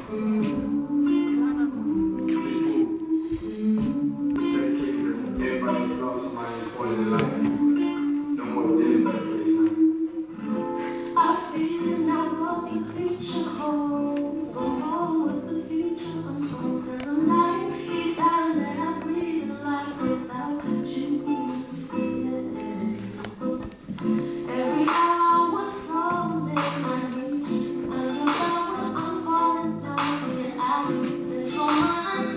This book is dedicated to everybody who's lost somebody important in life. No more to live a better place now. I feel now what the future holds. Don't know what the future unfolds. Cause I'm lying beside that I breathe life without you. Every hour slowly I need you. I know that I'm falling down. Yeah, I need this so much.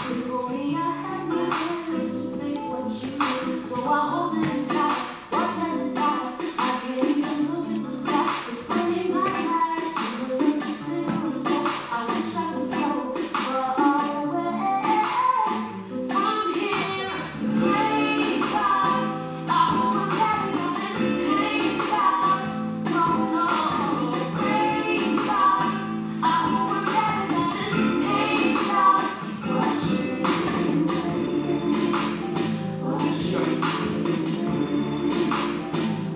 If only I had my hands to fix what you did. So I hold it tight, watch as it dies. I can't even look at the sky. It's burning my eyes. It was a cigarette. I wish I could float far away from here. Raindrops, I hope I'm getting all this pain stops. No, no, raindrops, I hope I'm getting all this pain stops. Rushing, rushing,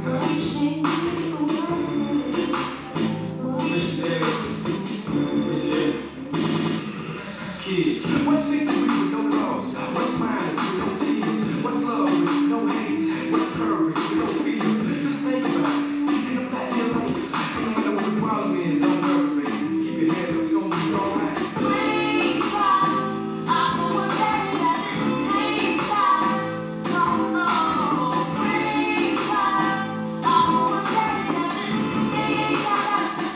rushing away. Kids, what's victory with no loss? What's smiling with no tears? What's love with no hate? What's courage with no fear? Just think about it. And apply to your life. No matter what the problem is, don't worry, baby. Keep your head up, it's gonna be alright. Raindrops, I hope we're better than this pain stops. No, no, raindrops, I hope we're better than this pain stops.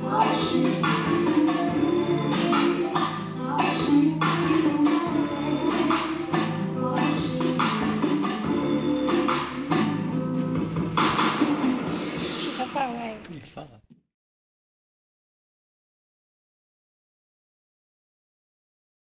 Washing. She's so far away. Pretty far.